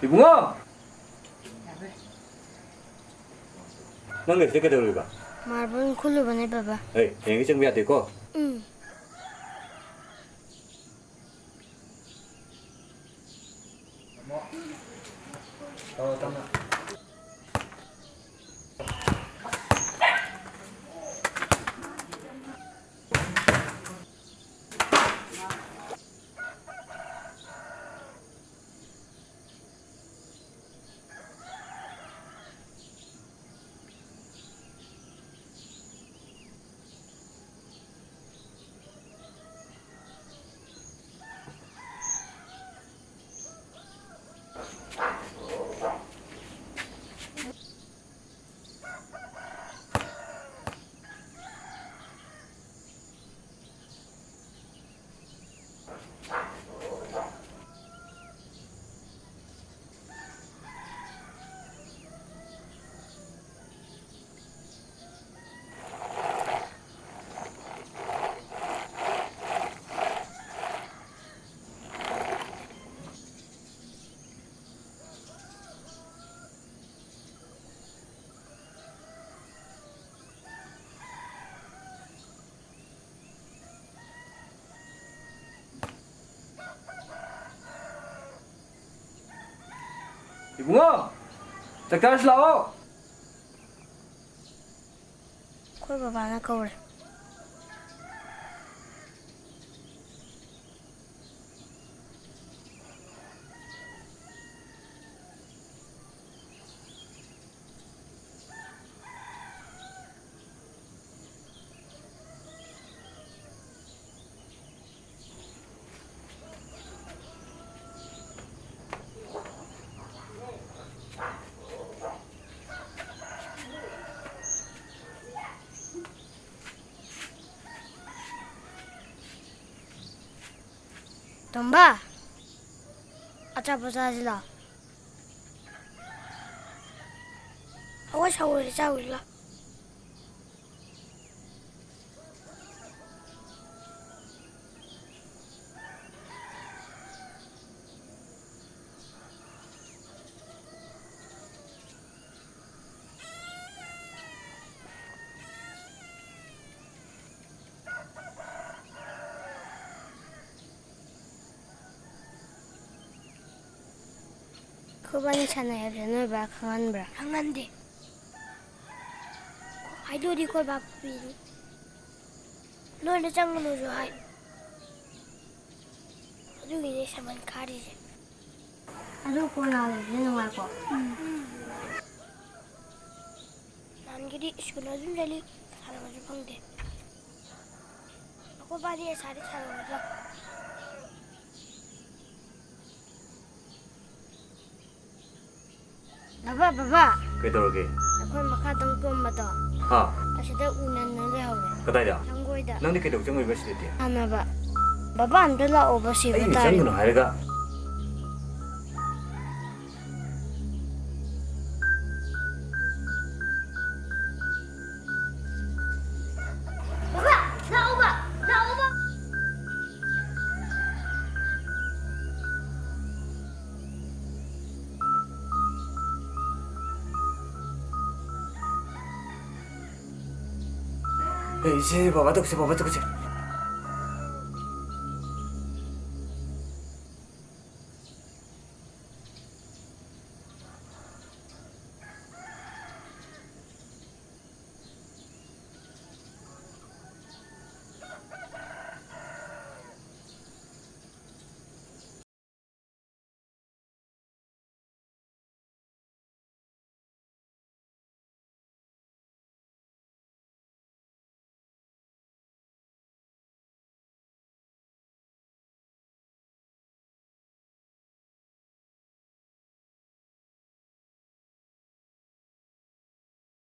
이붕아! 넌 어떻게 들어가? Marble khulu bane baba. 에이, 얘기 좀 해야 되고. 이붕아! 짝다시 나와! Khoi baba na kaure. Tomba. Acha pasajila. Awa shawuri shawuri la. Kubani chana yabjana ba khangan bra. Khangan de. Hai do di koi bap pi. Lo le chang lo jo hai. Adu gi de saman khari je. Adu ko na le ne wa ko. Nan gi di school ajun jali sara ma ju phang de. Ko ba di sari sara ma ju. Baba. 그대로게. Akwai makadang tumbado. 하. Asida unan na lehawe. 그다이다. Sangoida. 넌 이렇게 정말 몇 시대? Ano ba? Baba andala o ba si 에이, Batari? 장군은 하여가. Baba, na uba. 에이, 이제 봐봐, 똑지.